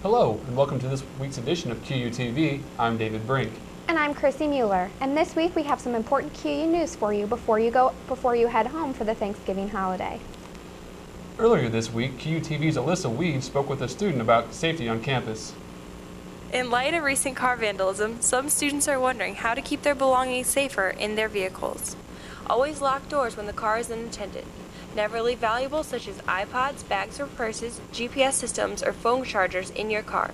Hello, and welcome to this week's edition of QUTV. I'm David Brink. And I'm Chrissy Mueller. And this week we have some important QU news for you before you head home for the Thanksgiving holiday. Earlier this week, QUTV's Alyssa Weed spoke with a student about safety on campus. In light of recent car vandalism, some students are wondering how to keep their belongings safer in their vehicles. Always lock doors when the car is unattended. Never leave valuables such as iPods, bags or purses, GPS systems, or phone chargers in your car.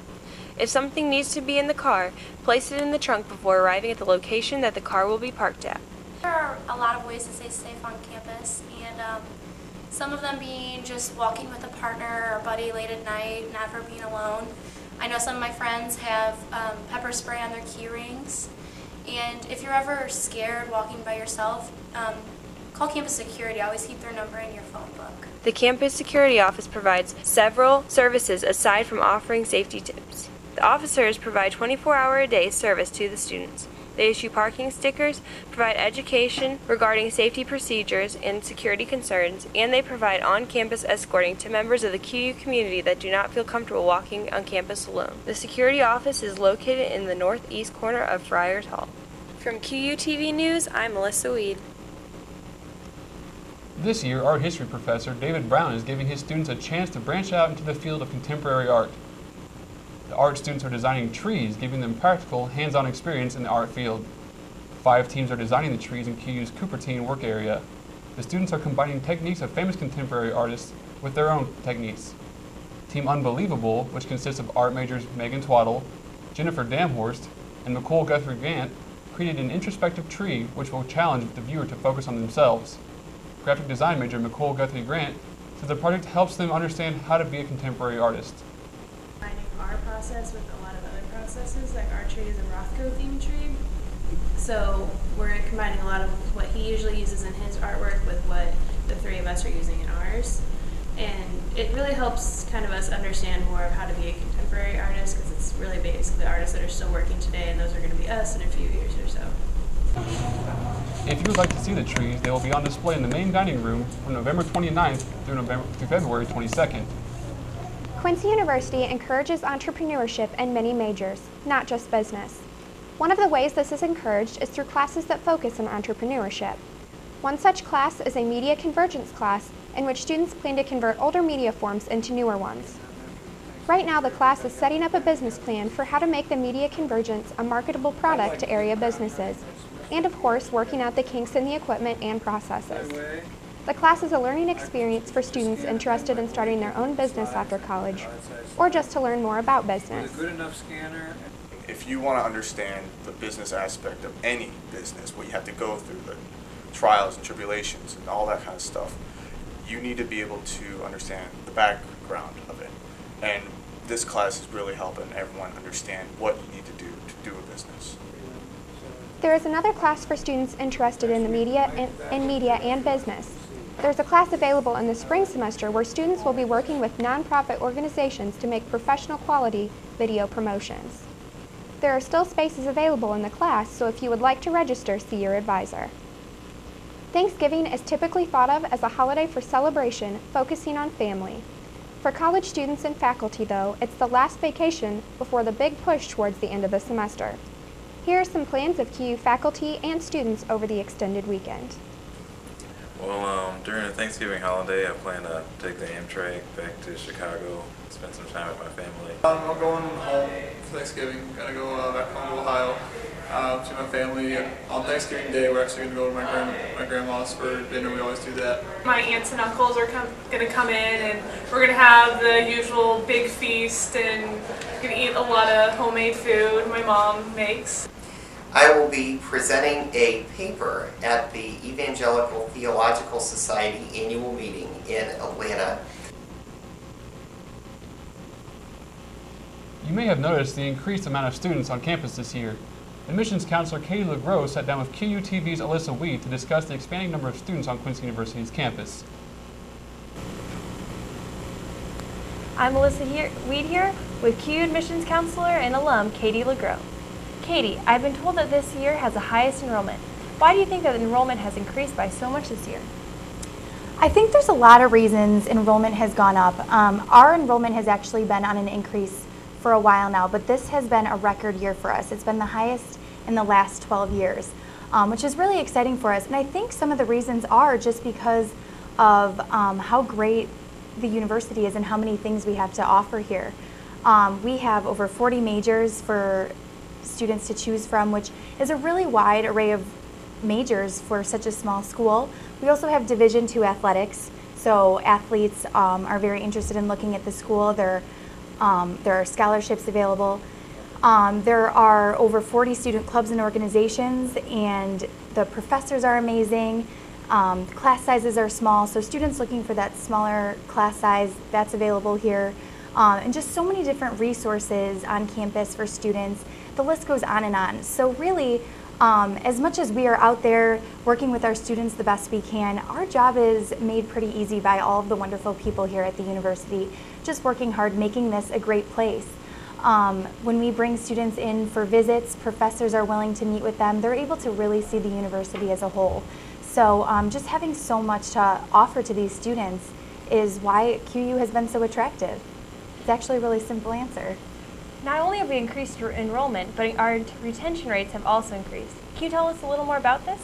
If something needs to be in the car, place it in the trunk before arriving at the location that the car will be parked at. There are a lot of ways to stay safe on campus, and some of them being just walking with a partner or buddy late at night, never being alone. I know some of my friends have pepper spray on their key rings, and if you're ever scared walking by yourself, call campus security. Always keep their number in your phone book. The campus security office provides several services aside from offering safety tips. The officers provide 24-hour-a-day service to the students. They issue parking stickers, provide education regarding safety procedures and security concerns, and they provide on-campus escorting to members of the QU community that do not feel comfortable walking on campus alone. The security office is located in the northeast corner of Friars Hall. From QUTV News, I'm Melissa Weed. This year, art history professor David Brown is giving his students a chance to branch out into the field of contemporary art. The art students are designing trees, giving them practical, hands-on experience in the art field. 5 teams are designing the trees in QU's Cupertine work area. The students are combining techniques of famous contemporary artists with their own techniques. Team Unbelievable, which consists of art majors Megan Twaddle, Jennifer Damhorst, and Micole Guthrie-Gant, created an introspective tree which will challenge the viewer to focus on themselves. Graphic design major Micole Guthrie-Grant says the project helps them understand how to be a contemporary artist. Combining our process with a lot of other processes, like our tree is a Rothko themed tree. So we're combining a lot of what he usually uses in his artwork with what the 3 of us are using in ours. And it really helps kind of us understand more of how to be a contemporary artist, because it's really basically the artists that are still working today, and those are going to be us in a few years or so. If you would like to see the trees, they will be on display in the main dining room from November 29th through February 22nd. Quincy University encourages entrepreneurship in many majors, not just business. One of the ways this is encouraged is through classes that focus on entrepreneurship. One such class is a media convergence class in which students plan to convert older media forms into newer ones. Right now, the class is setting up a business plan for how to make the media convergence a marketable product to area businesses, and of course, working out the kinks in the equipment and processes. The class is a learning experience for students interested in starting their own business after college, or just to learn more about business. If you want to understand the business aspect of any business, what you have to go through, the trials and tribulations and all that kind of stuff, you need to be able to understand the background of it. And this class is really helping everyone understand what you need to do a business. There is another class for students interested in the media and business. There's a class available in the spring semester where students will be working with nonprofit organizations to make professional quality video promotions. There are still spaces available in the class, so if you would like to register, see your advisor. Thanksgiving is typically thought of as a holiday for celebration, focusing on family. For college students and faculty, though, it's the last vacation before the big push towards the end of the semester. Here are some plans of QU faculty and students over the extended weekend. Well, during the Thanksgiving holiday, I plan to take the Amtrak back to Chicago, spend some time with my family. I'm going home for Thanksgiving. Gonna go back home to Ohio to my family. On Thanksgiving Day, we're actually gonna go to my grandma's for dinner. We always do that. My aunts and uncles are gonna come in, and we're gonna have the usual big feast, and gonna eat a lot of homemade food my mom makes. I will be presenting a paper at the Evangelical Theological Society annual meeting in Atlanta. You may have noticed the increased amount of students on campus this year. Admissions counselor Katie LeGros sat down with QUTV's Alyssa Weed to discuss the expanding number of students on Quincy University's campus. I'm Alyssa Weed here with QU admissions counselor and alum Katie LeGros. Katie, I've been told that this year has the highest enrollment. Why do you think that enrollment has increased by so much this year? I think there's a lot of reasons enrollment has gone up. Our enrollment has actually been on an increase for a while now, but this has been a record year for us. It's been the highest in the last 12 years, which is really exciting for us. And I think some of the reasons are just because of how great the university is and how many things we have to offer here. We have over 40 majors for students to choose from, which is a really wide array of majors for such a small school. We also have Division II athletics, so athletes are very interested in looking at the school. There are scholarships available. There are over 40 student clubs and organizations, and the professors are amazing. Class sizes are small, so students looking for that smaller class size, that's available here. And just so many different resources on campus for students. The list goes on and on. So really, as much as we are out there working with our students the best we can, our job is made pretty easy by all of the wonderful people here at the university, just working hard, making this a great place. When we bring students in for visits, professors are willing to meet with them. They're able to really see the university as a whole. So just having so much to offer to these students is why QU has been so attractive. It's actually a really simple answer. Not only have we increased enrollment, but our retention rates have also increased. Can you tell us a little more about this?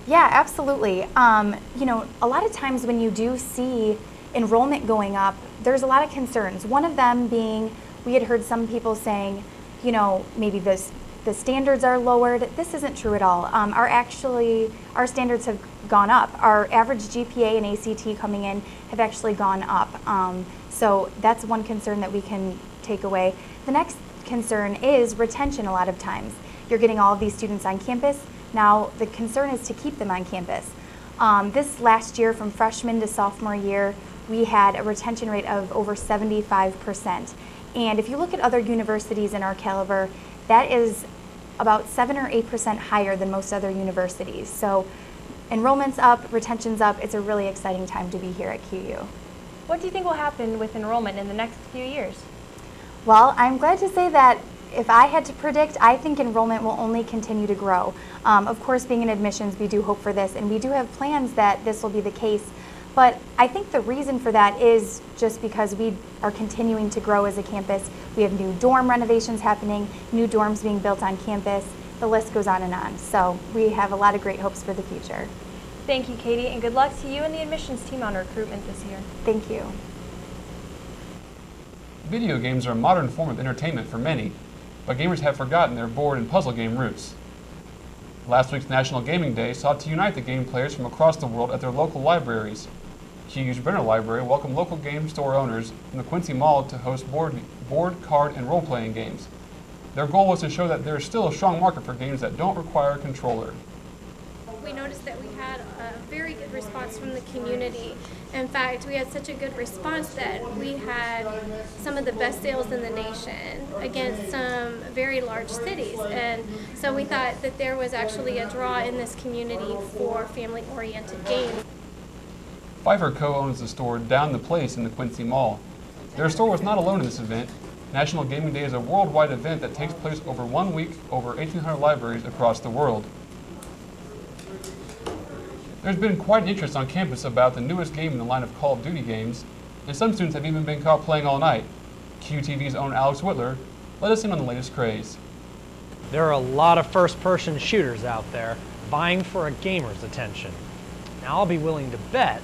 Yeah, absolutely. You know, a lot of times when you do see enrollment going up, there's a lot of concerns. One of them being, we had heard some people saying, you know, maybe the standards are lowered. This isn't true at all. Our standards have gone up. Our average GPA and ACT coming in have actually gone up. So that's one concern that we can take away. The next concern is retention a lot of times. You're getting all of these students on campus. Now the concern is to keep them on campus. This last year, from freshman to sophomore year, we had a retention rate of over 75%. And if you look at other universities in our caliber, that is about 7 or 8% higher than most other universities. So enrollment's up, retention's up. It's a really exciting time to be here at QU. What do you think will happen with enrollment in the next few years? Well, I'm glad to say that if I had to predict, I think enrollment will only continue to grow. Of course, being in admissions, we do hope for this, and we do have plans that this will be the case. But I think the reason for that is just because we are continuing to grow as a campus. We have new dorm renovations happening, new dorms being built on campus. The list goes on and on. So we have a lot of great hopes for the future. Thank you, Katie, and good luck to you and the admissions team on recruitment this year. Thank you. Video games are a modern form of entertainment for many, but gamers have forgotten their board and puzzle game roots. Last week's National Gaming Day sought to unite the game players from across the world at their local libraries. QU's Brenner Library welcomed local game store owners from the Quincy Mall to host board, card, and role-playing games. Their goal was to show that there is still a strong market for games that don't require a controller. We noticed that we had a very good response from the community. In fact, we had such a good response that we had some of the best sales in the nation against some very large cities. And so we thought that there was actually a draw in this community for family-oriented games. Fifer co-owns the store Down the Playce in the Quincy Mall. Their store was not alone in this event. National Gaming Day is a worldwide event that takes place over 1 week over 1,800 libraries across the world. There's been quite an interest on campus about the newest game in the line of Call of Duty games, and some students have even been caught playing all night. QUTV's own Alex Whitler let us in on the latest craze. There are a lot of first-person shooters out there vying for a gamer's attention. Now I'll be willing to bet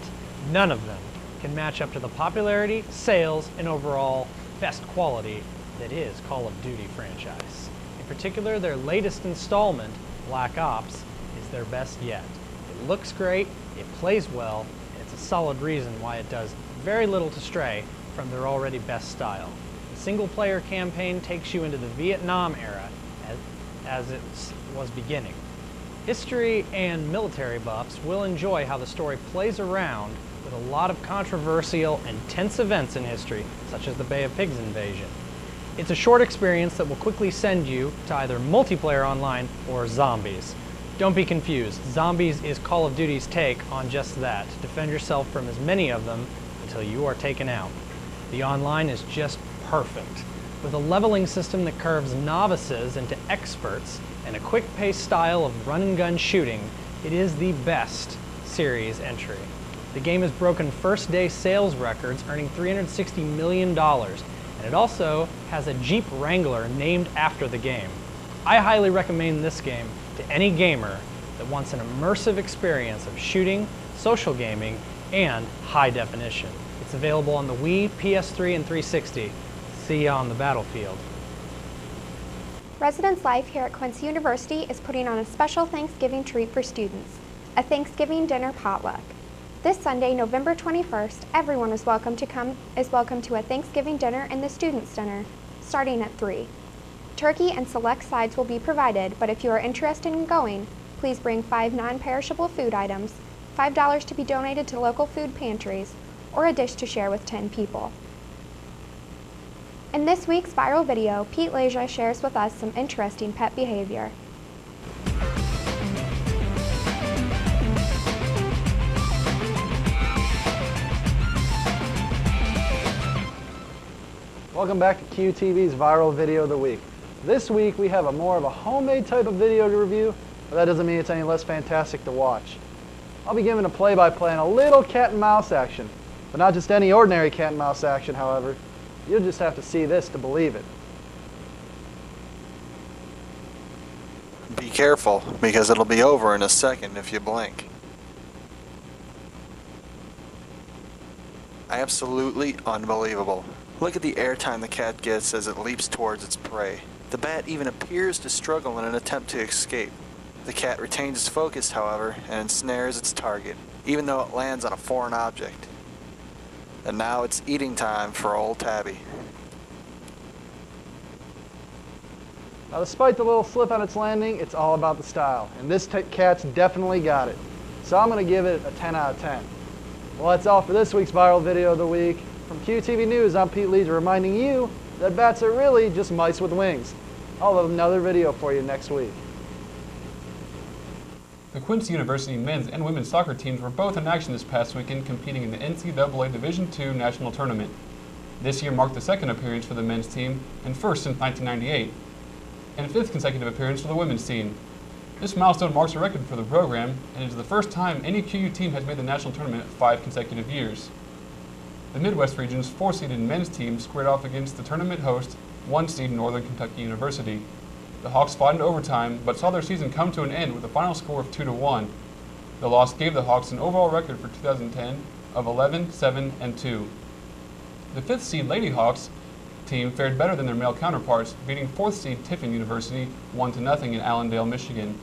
none of them can match up to the popularity, sales, and overall best quality that is Call of Duty franchise. In particular, their latest installment, Black Ops, is their best yet. It looks great, it plays well, and it's a solid reason why it does very little to stray from their already best style. The single-player campaign takes you into the Vietnam era as it was beginning. History and military buffs will enjoy how the story plays around with a lot of controversial and tense events in history, such as the Bay of Pigs invasion. It's a short experience that will quickly send you to either multiplayer online or zombies. Don't be confused. Zombies is Call of Duty's take on just that. Defend yourself from as many of them until you are taken out. The online is just perfect. With a leveling system that curves novices into experts and a quick-paced style of run-and-gun shooting, it is the best series entry. The game has broken first-day sales records, earning $360 million, and it also has a Jeep Wrangler named after the game. I highly recommend this game to any gamer that wants an immersive experience of shooting, social gaming, and high definition. It's available on the Wii, PS3, and 360. See you on the battlefield. Residence Life here at Quincy University is putting on a special Thanksgiving treat for students, a Thanksgiving dinner potluck. This Sunday, November 21st, everyone is welcome to a Thanksgiving dinner in the Student Center, starting at 3. Turkey and select sides will be provided, but if you are interested in going, please bring 5 non-perishable food items, $5 to be donated to local food pantries, or a dish to share with 10 people. In this week's viral video, Pete Leja shares with us some interesting pet behavior. Welcome back to QTV's Viral Video of the Week. This week we have more of a homemade type of video to review, but that doesn't mean it's any less fantastic to watch. I'll be giving a play-by-play on a little cat and mouse action, but not just any ordinary cat and mouse action, however. You'll just have to see this to believe it. Be careful, because it'll be over in a second if you blink. Absolutely unbelievable. Look at the airtime the cat gets as it leaps towards its prey. The bat even appears to struggle in an attempt to escape. The cat retains its focus, however, and ensnares its target, even though it lands on a foreign object. And now it's eating time for old Tabby. Now, despite the little slip on its landing, it's all about the style, and this cat's definitely got it. So I'm going to give it a 10 out of 10. Well, that's all for this week's Viral Video of the Week. From QTV News, I'm Pete Leja reminding you that bats are really just mice with wings. I'll have another video for you next week. The Quincy University men's and women's soccer teams were both in action this past weekend competing in the NCAA Division II National Tournament. This year marked the second appearance for the men's team and first since 1998, and fifth consecutive appearance for the women's team. This milestone marks a record for the program and is the first time any QU team has made the national tournament 5 consecutive years. The Midwest region's 4-seeded men's team squared off against the tournament host, 1-seed Northern Kentucky University. The Hawks fought into overtime, but saw their season come to an end with a final score of 2-1. The loss gave the Hawks an overall record for 2010 of 11-7-2. The 5th-seed Lady Hawks team fared better than their male counterparts, beating 4th-seed Tiffin University 1-0 in Allendale, Michigan.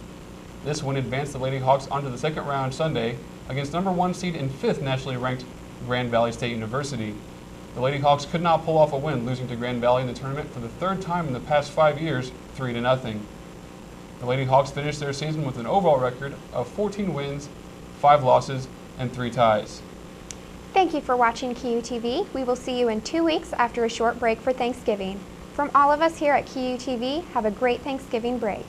This win advanced the Lady Hawks onto the second round Sunday against number 1 seed and 5th nationally ranked Grand Valley State University. The Lady Hawks could not pull off a win, losing to Grand Valley in the tournament for the 3rd time in the past 5 years, 3-0. The Lady Hawks finished their season with an overall record of 14 wins, 5 losses, and 3 ties. Thank you for watching QUTV. We will see you in 2 weeks after a short break for Thanksgiving. From all of us here at QUTV, have a great Thanksgiving break.